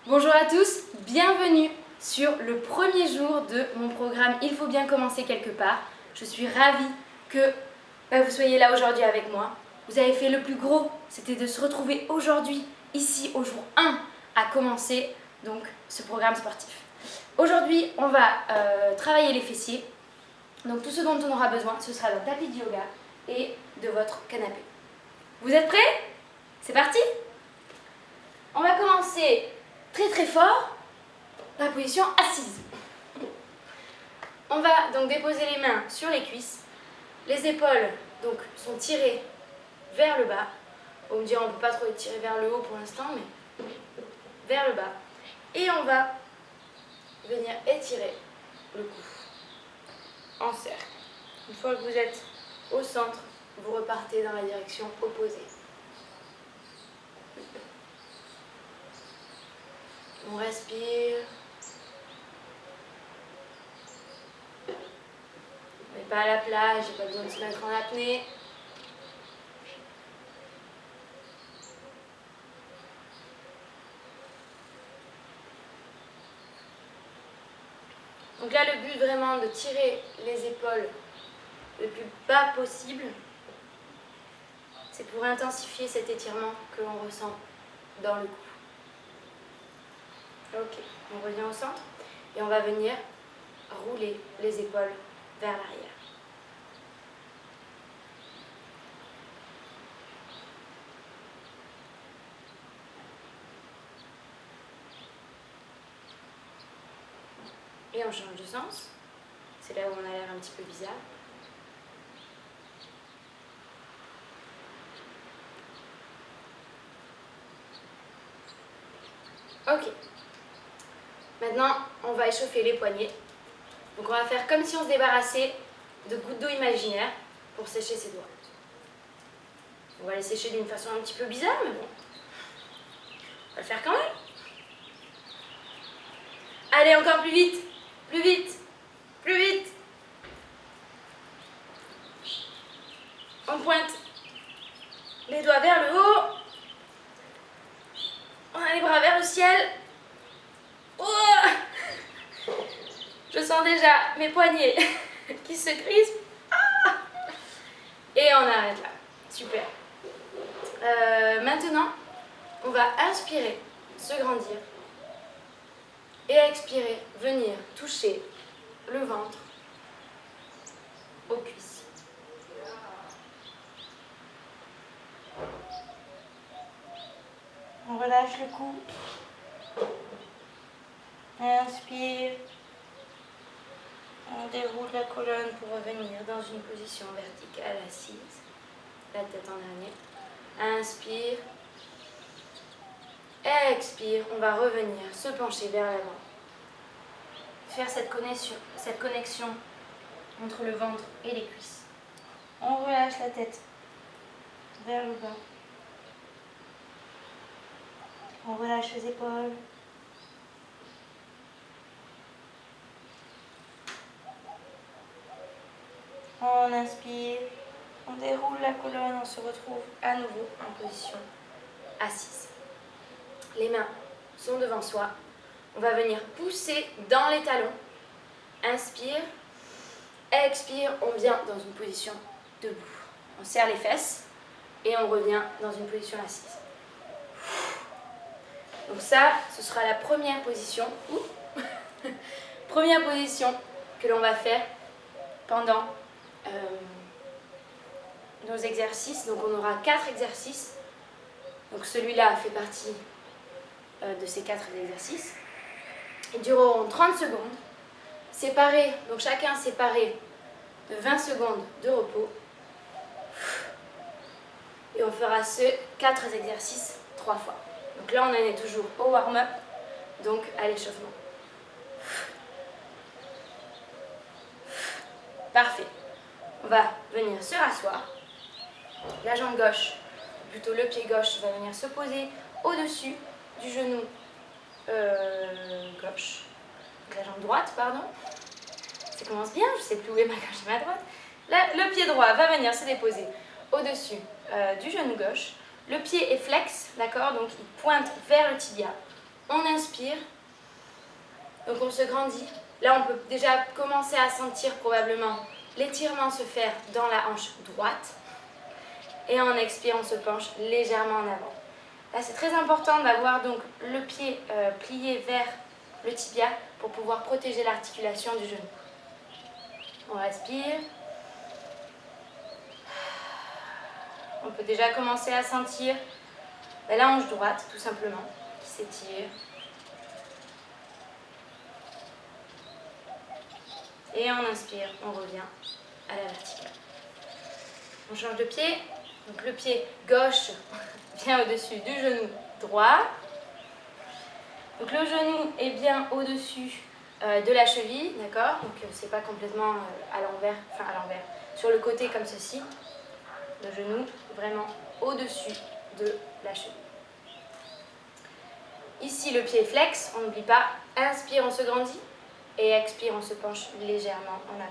Bonjour à tous, bienvenue sur le premier jour de mon programme Il faut bien commencer quelque part. Je suis ravie que vous soyez là aujourd'hui avec moi. Vous avez fait le plus gros, c'était de se retrouver aujourd'hui, ici au jour 1, à commencer donc ce programme sportif. Aujourd'hui, on va travailler les fessiers. Donc tout ce dont on aura besoin, ce sera d'un tapis de yoga et de votre canapé. Vous êtes prêts? C'est parti? On va commencer très fort, la position assise. On va donc déposer les mains sur les cuisses. Les épaules donc sont tirées vers le bas. On me dira on ne peut pas trop les tirer vers le haut pour l'instant, mais vers le bas. Et on va venir étirer le cou en cercle. Une fois que vous êtes au centre, vous repartez dans la direction opposée. On respire. On n'est pas à la plage, j'ai pas besoin de se mettre en apnée. Donc là, le but vraiment de tirer les épaules le plus bas possible, c'est pour intensifier cet étirement que l'on ressent dans le cou. Ok, on revient au centre et on va venir rouler les épaules vers l'arrière. Et on change de sens. C'est là où on a l'air un petit peu bizarre. Ok. Maintenant, on va échauffer les poignets. Donc on va faire comme si on se débarrassait de gouttes d'eau imaginaires pour sécher ses doigts. On va les sécher d'une façon un petit peu bizarre, mais bon. On va le faire quand même. Allez, encore plus vite. Plus vite. Plus vite. On pointe les doigts vers le haut. On a les bras vers le ciel. Oh, je sens déjà mes poignets qui se crispent. Ah, et on arrête là. Super. Maintenant, on va inspirer, se grandir. Et expirer, venir toucher le ventre aux cuisses. On relâche le cou. Inspire. On déroule la colonne pour revenir dans une position verticale assise. La tête en arrière. Inspire. Expire. On va revenir, se pencher vers l'avant. Faire cette connexion entre le ventre et les cuisses. On relâche la tête vers le bas. On relâche les épaules. On inspire, on déroule la colonne, on se retrouve à nouveau en position assise. Les mains sont devant soi. On va venir pousser dans les talons. Inspire, expire, on vient dans une position debout. On serre les fesses et on revient dans une position assise. Donc ça, ce sera la première position. Première position que l'on va faire pendant nos exercices. Donc on aura 4 exercices. Donc celui-là fait partie de ces 4 exercices. Ils dureront 30 secondes. Séparés, donc chacun séparé de 20 secondes de repos. Et on fera ces 4 exercices 3 fois. Donc là on en est toujours au warm-up, donc à l'échauffement. Parfait. On va venir se rasseoir. La jambe gauche, plutôt le pied gauche, va venir se poser au-dessus du genou gauche. La jambe droite, pardon. Ça commence bien, je ne sais plus où est ma gauche et ma droite. Là, le pied droit va venir se déposer au-dessus du genou gauche. Le pied est flex, d'accord, donc il pointe vers le tibia. On inspire. Donc on se grandit. Là, on peut déjà commencer à sentir probablement l'étirement se faire dans la hanche droite. Et en expire, on se penche légèrement en avant. Là, c'est très important d'avoir donc le pied plié vers le tibia pour pouvoir protéger l'articulation du genou. On respire. On peut déjà commencer à sentir la hanche droite, tout simplement, qui s'étire. Et on inspire, on revient à la verticale. On change de pied. Donc le pied gauche vient au-dessus du genou droit. Donc le genou est bien au-dessus de la cheville, d'accord? Donc c'est pas complètement à l'envers, sur le côté comme ceci. Le genou vraiment au-dessus de la cheville. Ici le pied flex, on n'oublie pas, inspire, on se grandit. Et expire, on se penche légèrement en avant.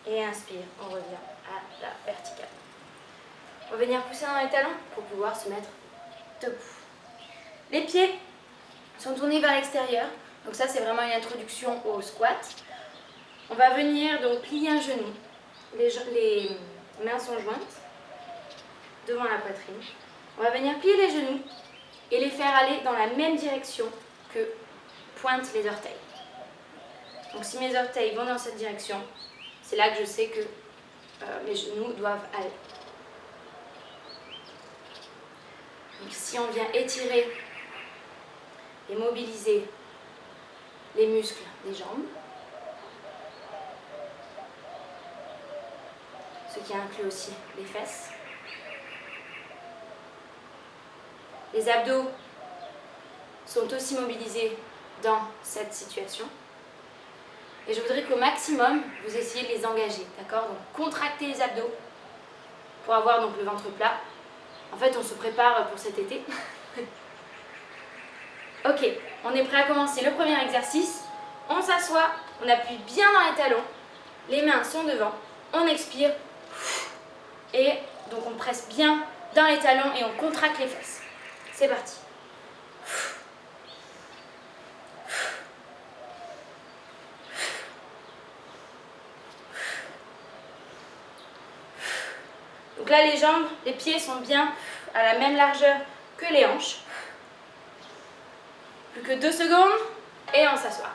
Et inspire, on revient à la verticale. On va venir pousser dans les talons pour pouvoir se mettre debout. Les pieds sont tournés vers l'extérieur. Donc ça, c'est vraiment une introduction au squat. On va venir donc plier un genou. Les mains sont jointes devant la poitrine. On va venir plier les genoux et les faire aller dans la même direction que pointent les orteils. Donc si mes orteils vont dans cette direction, c'est là que je sais que mes genoux doivent aller. Donc si on vient étirer et mobiliser les muscles des jambes, ce qui inclut aussi les fesses. Les abdos sont aussi mobilisés dans cette situation. Et je voudrais qu'au maximum, vous essayiez de les engager, d'accord? Donc contractez les abdos pour avoir donc le ventre plat. En fait, on se prépare pour cet été. Ok, on est prêt à commencer le premier exercice. On s'assoit, on appuie bien dans les talons, les mains sont devant, on expire. Et donc on presse bien dans les talons et on contracte les fesses. C'est parti. Donc là, les jambes, les pieds sont bien à la même largeur que les hanches. Plus que 2 secondes et on s'assoit.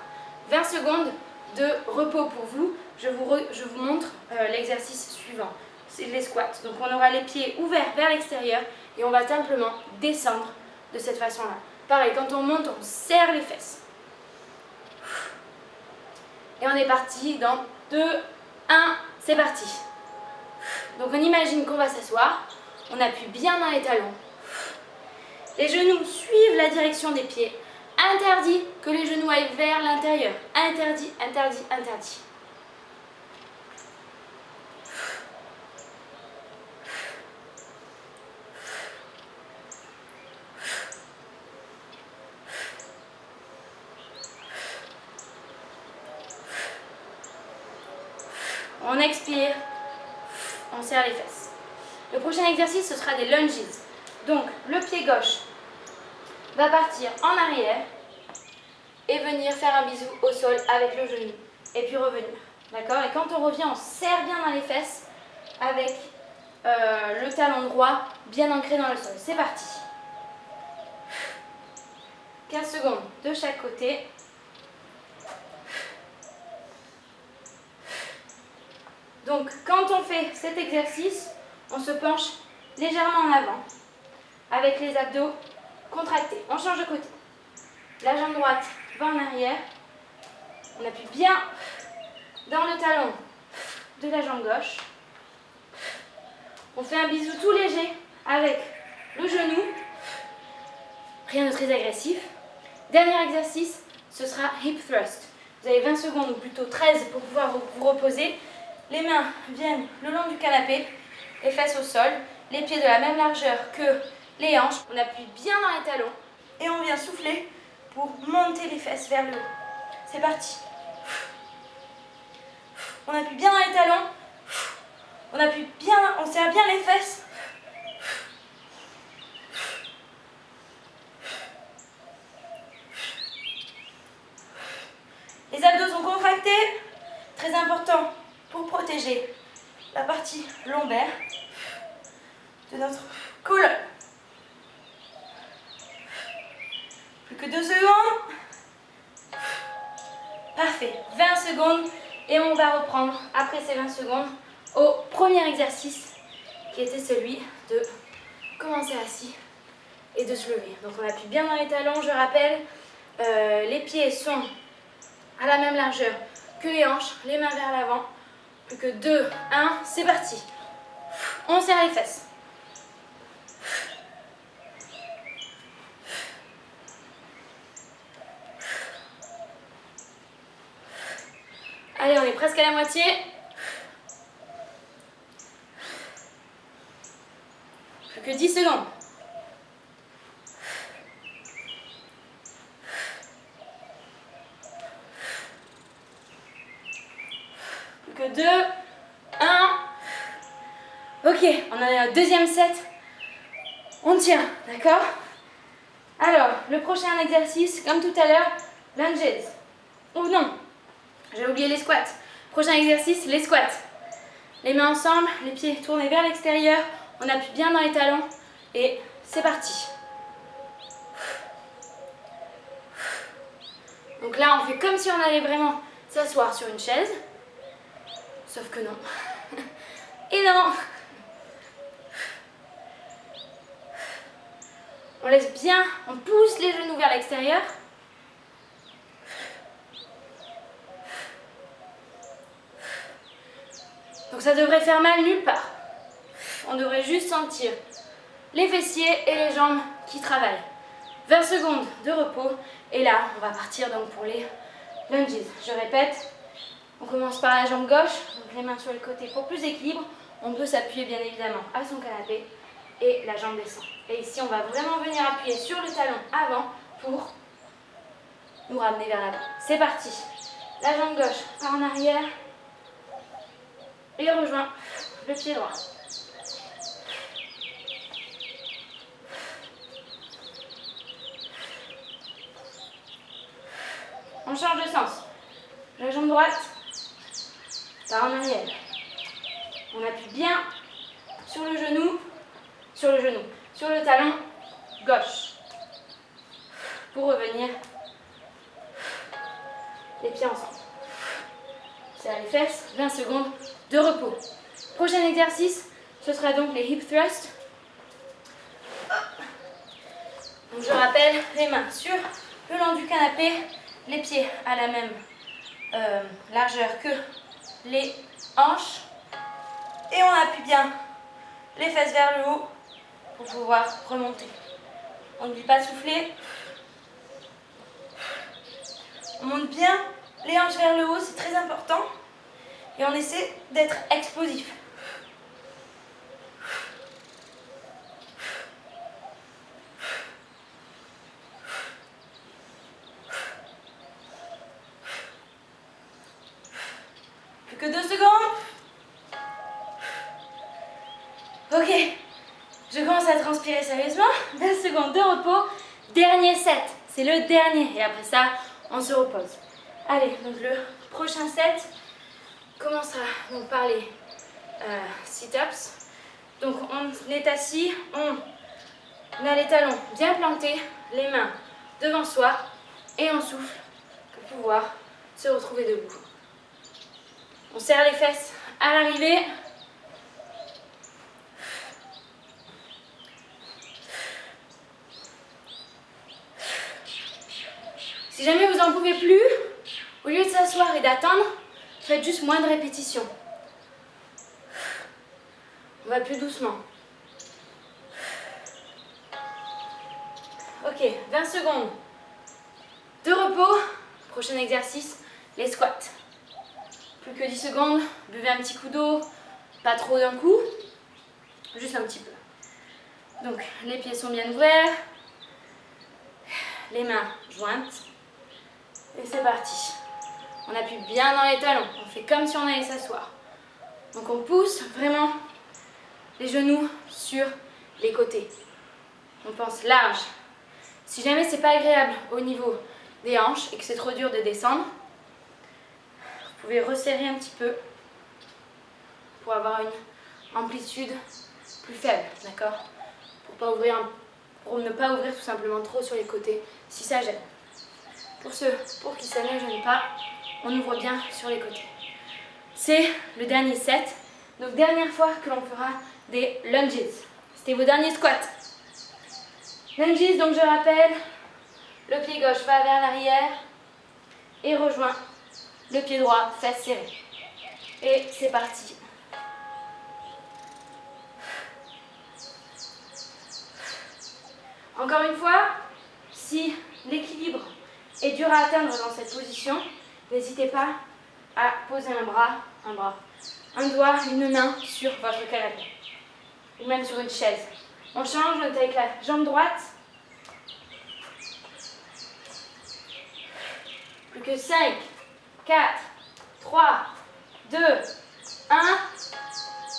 20 secondes de repos pour vous. Je vous montre l'exercice suivant. C'est les squats. Donc on aura les pieds ouverts vers l'extérieur et on va simplement descendre de cette façon-là. Pareil, quand on monte, on serre les fesses. Et on est parti dans 2, 1, c'est parti. Donc on imagine qu'on va s'asseoir, on appuie bien dans les talons. Les genoux suivent la direction des pieds. Interdit que les genoux aillent vers l'intérieur. Interdit, interdit, interdit. On expire, on serre les fesses. Le prochain exercice, ce sera des lunges. Donc, le pied gauche va partir en arrière et venir faire un bisou au sol avec le genou. Et puis revenir. D'accord? Et quand on revient, on serre bien dans les fesses avec le talon droit bien ancré dans le sol. C'est parti. 15 secondes de chaque côté. Donc, quand on fait cet exercice, on se penche légèrement en avant, avec les abdos contractés. On change de côté. La jambe droite va en arrière. On appuie bien dans le talon de la jambe gauche. On fait un bisou tout léger avec le genou. Rien de très agressif. Dernier exercice, ce sera hip thrust. Vous avez 20 secondes, ou plutôt 13, pour pouvoir vous reposer. Les mains viennent le long du canapé, les fesses au sol, les pieds de la même largeur que les hanches. On appuie bien dans les talons et on vient souffler pour monter les fesses vers le haut. C'est parti. On appuie bien dans les talons. On serre bien les fesses. Les abdos sont contractés. Très important pour protéger la partie lombaire de notre colonne. Plus que 2 secondes. Parfait. 20 secondes. Et on va reprendre, après ces 20 secondes, au premier exercice, qui était celui de commencer assis et de se lever. Donc on appuie bien dans les talons, je rappelle. Les pieds sont à la même largeur que les hanches, les mains vers l'avant. Plus que 2, 1, c'est parti. On serre les fesses. Allez, on est presque à la moitié. Plus que 10 secondes. Plus que 2, 1. Ok, on a un deuxième set. On tient, d'accord? Alors, le prochain exercice, comme tout à l'heure, lunges. Ou non, j'ai oublié les squats. Prochain exercice, les squats. Les mains ensemble, les pieds tournés vers l'extérieur. On appuie bien dans les talons. Et c'est parti. Donc là, on fait comme si on allait vraiment s'asseoir sur une chaise. Sauf que non. Et non. On laisse bien, on pousse les genoux vers l'extérieur. Donc ça devrait faire mal nulle part. On devrait juste sentir les fessiers et les jambes qui travaillent. 20 secondes de repos. Et là, on va partir donc pour les lunges. Je répète, on commence par la jambe gauche, donc les mains sur le côté pour plus d'équilibre. On peut s'appuyer bien évidemment à son canapé et la jambe descend. Et ici, on va vraiment venir appuyer sur le talon avant pour nous ramener vers l'avant. C'est parti. La jambe gauche part en arrière et rejoint le pied droit. On change de sens. La jambe droite part en arrière. On appuie bien sur le genou, sur le talon gauche. Pour revenir, les pieds ensemble. Serre les fesses, 20 secondes de repos. Prochain exercice, ce sera donc les hip thrusts. Donc je rappelle, les mains sur le long du canapé, les pieds à la même largeur que les hanches. Et on appuie bien les fesses vers le haut pour pouvoir remonter. On n'oublie pas de souffler. On monte bien les hanches vers le haut, c'est très important. Et on essaie d'être explosif. Plus que 2 secondes. Ok, je commence à transpirer sérieusement. 20 secondes de repos. Dernier set, c'est le dernier. Et après ça, on se repose. Allez, donc le prochain set commencera donc par les sit-ups. Donc on est assis, on a les talons bien plantés, les mains devant soi et on souffle pour pouvoir se retrouver debout. On serre les fesses à l'arrivée. Si jamais vous n'en pouvez plus, au lieu de s'asseoir et d'attendre, faites juste moins de répétitions. On va plus doucement. Ok, 20 secondes de repos. Prochain exercice, les squats. Plus que 10 secondes, buvez un petit coup d'eau, pas trop d'un coup, juste un petit peu. Donc les pieds sont bien ouverts, les mains jointes. Et c'est parti. On appuie bien dans les talons. On fait comme si on allait s'asseoir. Donc on pousse vraiment les genoux sur les côtés. On pense large. Si jamais c'est pas agréable au niveau des hanches et que c'est trop dur de descendre, vous pouvez resserrer un petit peu pour avoir une amplitude plus faible, d'accord? Pour ne pas ouvrir tout simplement trop sur les côtés si ça gêne. Pour qui ça ne gêne pas, on ouvre bien sur les côtés. C'est le dernier set. Donc dernière fois que l'on fera des lunges. C'était vos derniers squats. Lunges, donc je rappelle, le pied gauche va vers l'arrière et rejoint le pied droit, fesse serrée. Et c'est parti. Encore une fois, si l'équilibre est dur à atteindre dans cette position, n'hésitez pas à poser un doigt, une main sur votre canapé ou même sur une chaise. On change, on est avec la jambe droite. Plus que 5, 4, 3, 2, 1.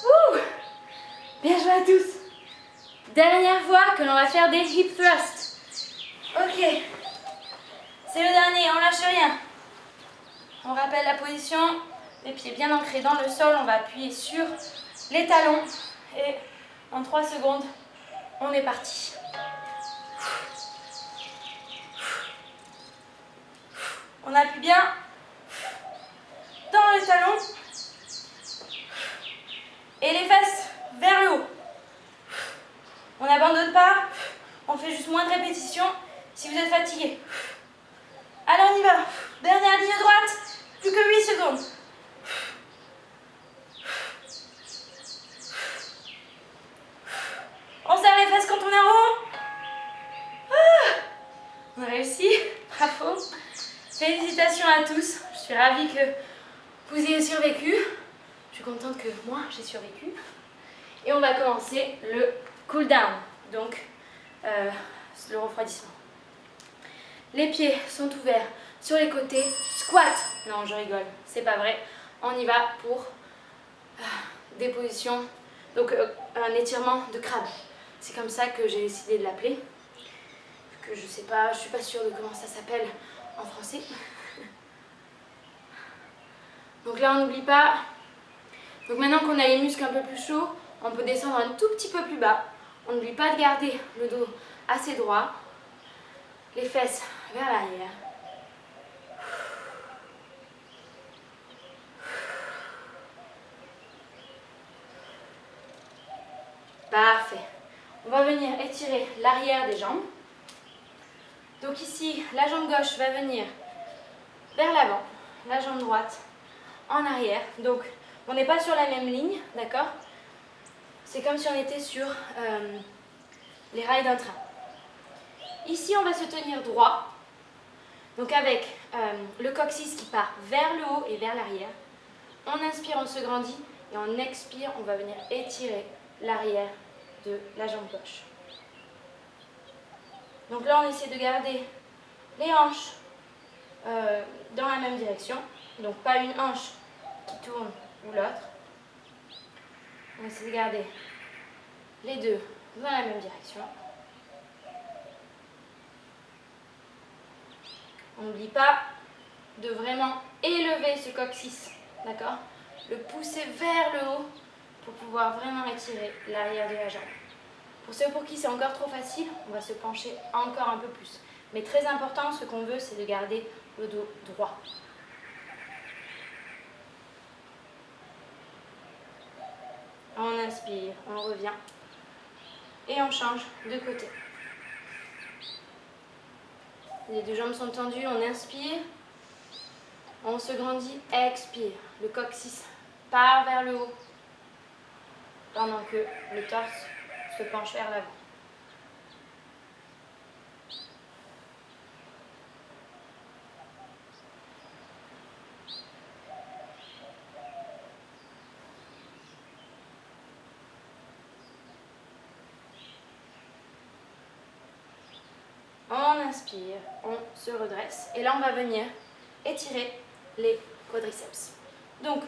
Ouh! Bien joué à tous. Dernière fois que l'on va faire des hip thrusts. Ok. C'est le dernier, on lâche rien. On rappelle la position, les pieds bien ancrés dans le sol. On va appuyer sur les talons. Et en 3 secondes, on est parti. On appuie bien dans le talon. Et les fesses vers le haut. On n'abandonne pas, on fait juste moins de répétitions si vous êtes fatigué. Allez, on y va. Dernière ligne droite, plus que 8 secondes. On serre les fesses quand on est en haut. On a réussi, bravo. Félicitations à tous, je suis ravie que vous ayez survécu. Je suis contente que moi, j'ai survécu. Et on va commencer le cool down, donc le refroidissement. Les pieds sont ouverts sur les côtés. Squat. Non, je rigole, c'est pas vrai. On y va pour des positions, donc un étirement de crabe. C'est comme ça que j'ai décidé de l'appeler. Que je sais pas, je suis pas sûre de comment ça s'appelle en français. Donc là, on n'oublie pas. Donc maintenant qu'on a les muscles un peu plus chauds, on peut descendre un tout petit peu plus bas. On n'oublie pas de garder le dos assez droit, les fesses vers l'arrière. Parfait. On va venir étirer l'arrière des jambes. Donc ici, la jambe gauche va venir vers l'avant, la jambe droite en arrière. Donc on n'est pas sur la même ligne, d'accord? C'est comme si on était sur les rails d'un train. Ici, on va se tenir droit, donc avec le coccyx qui part vers le haut et vers l'arrière. On inspire, on se grandit, et on expire, on va venir étirer l'arrière de la jambe gauche. Donc là, on essaie de garder les hanches dans la même direction, donc pas une hanche qui tourne ou l'autre. On essaie de garder les deux dans la même direction. On n'oublie pas de vraiment élever ce coccyx, d'accord? Le pousser vers le haut pour pouvoir vraiment étirer l'arrière de la jambe. Pour ceux pour qui c'est encore trop facile, on va se pencher encore un peu plus. Mais très important, ce qu'on veut, c'est de garder le dos droit. On inspire, on revient et on change de côté. Les deux jambes sont tendues, on inspire, on se grandit, expire. Le coccyx part vers le haut pendant que le torse se penche vers l'avant. On inspire, on se redresse. Et là, on va venir étirer les quadriceps. Donc,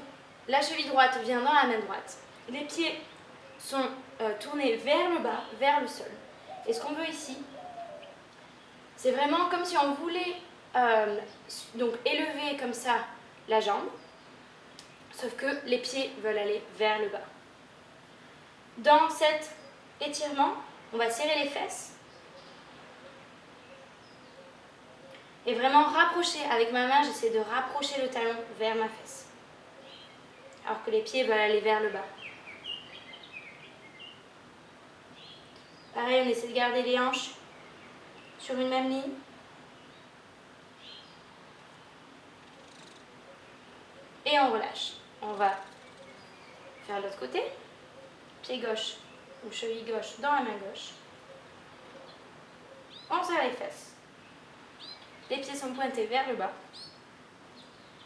la cheville droite vient dans la main droite. Les pieds sont tournés vers le bas, vers le sol. Et ce qu'on veut ici, c'est vraiment comme si on voulait donc élever comme ça la jambe, sauf que les pieds veulent aller vers le bas. Dans cet étirement, on va serrer les fesses et vraiment rapprocher. Avec ma main, j'essaie de rapprocher le talon vers ma fesse, alors que les pieds veulent aller vers le bas. Pareil, on essaie de garder les hanches sur une même ligne. Et on relâche. On va faire l'autre côté. Pied gauche ou cheville gauche dans la main gauche. On serre les fesses. Les pieds sont pointés vers le bas.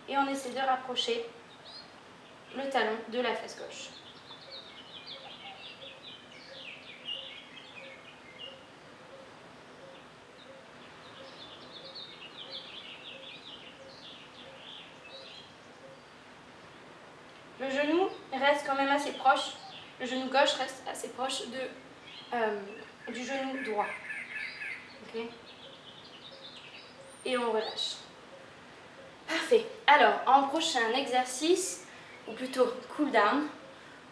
Et on essaie de rapprocher le talon de la fesse gauche. Le genou reste quand même assez proche. Le genou gauche reste assez proche du genou droit. Okay. Et on relâche. Parfait. Alors, en prochain exercice, ou plutôt cool down,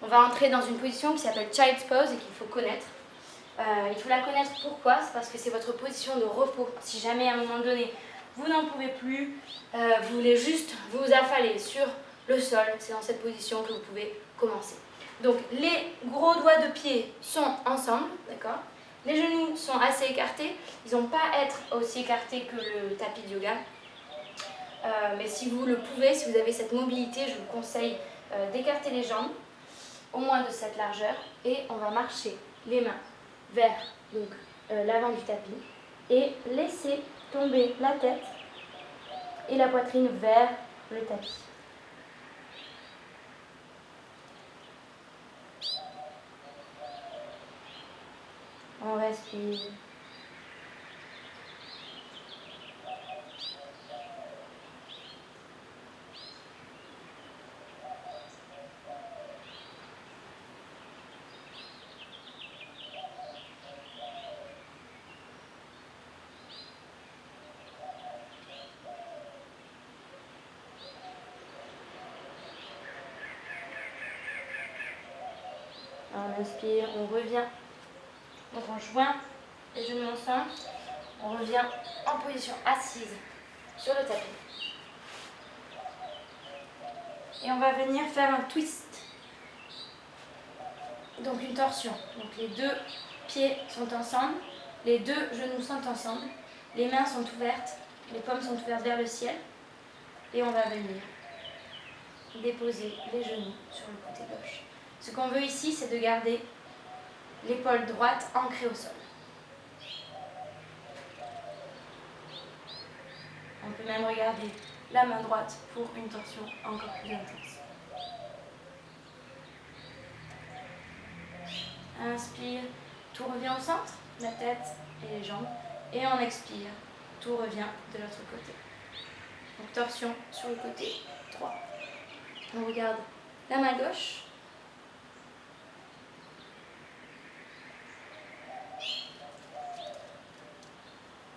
on va entrer dans une position qui s'appelle Child's Pose et qu'il faut connaître. Il faut la connaître pourquoi? C'est parce que c'est votre position de repos. Si jamais à un moment donné, vous n'en pouvez plus, vous voulez juste vous affaler sur le sol, c'est dans cette position que vous pouvez commencer. Donc les gros doigts de pied sont ensemble, d'accord? Les genoux sont assez écartés, ils n'ont pas à être aussi écartés que le tapis de yoga. Mais si vous le pouvez, si vous avez cette mobilité, je vous conseille d'écarter les jambes, au moins de cette largeur, et on va marcher les mains vers l'avant du tapis et laisser tomber la tête et la poitrine vers le tapis. On respire. On inspire, on revient. Donc on joint les genoux ensemble. On revient en position assise sur le tapis. Et on va venir faire un twist. Donc une torsion. Donc les deux pieds sont ensemble, les deux genoux sont ensemble, les mains sont ouvertes, les paumes sont ouvertes vers le ciel. Et on va venir déposer les genoux sur le côté gauche. Ce qu'on veut ici, c'est de garder l'épaule droite ancrée au sol. On peut même regarder la main droite pour une torsion encore plus intense. Inspire, tout revient au centre, la tête et les jambes. Et on expire, tout revient de l'autre côté. Donc torsion sur le côté 3. On regarde la main gauche.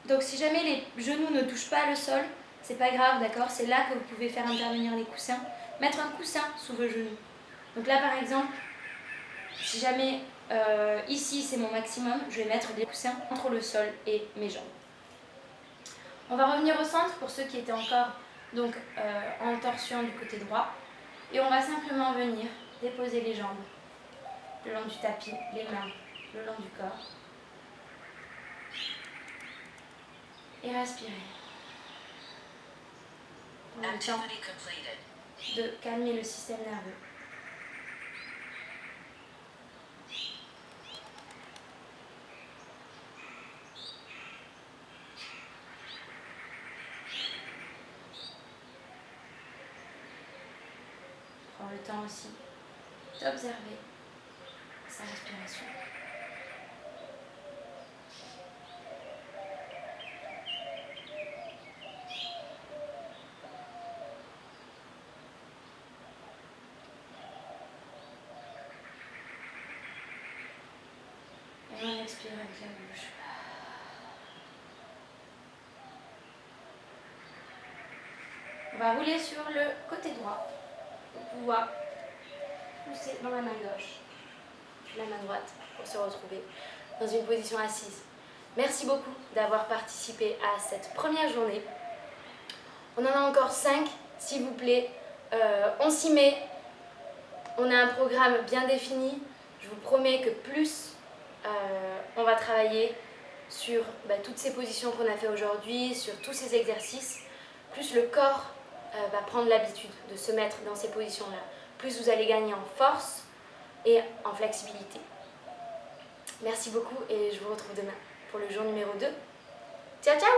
Donc si jamais les genoux ne touchent pas le sol, c'est pas grave, d'accord? C'est là que vous pouvez faire intervenir les coussins. Mettre un coussin sous vos genoux. Donc là par exemple, si jamais ici c'est mon maximum, je vais mettre des coussins entre le sol et mes jambes. On va revenir au centre pour ceux qui étaient encore en torsion du côté droit. Et on va simplement venir déposer les jambes le long du tapis, les mains le long du corps. Et respirer. On a le temps de calmer le système nerveux. Prends le temps aussi d'observer sa respiration. On expire avec la bouche. On va rouler sur le côté droit pour pouvoir pousser dans la main gauche, la main droite pour se retrouver dans une position assise. Merci beaucoup d'avoir participé à cette première journée. On en a encore 5, s'il vous plaît. On s'y met. On a un programme bien défini. Je vous promets que plus on va travailler sur toutes ces positions qu'on a fait aujourd'hui, sur tous ces exercices, plus le corps va prendre l'habitude de se mettre dans ces positions-là. Plus vous allez gagner en force et en flexibilité. Merci beaucoup et je vous retrouve demain pour le jour numéro 2. Ciao, ciao!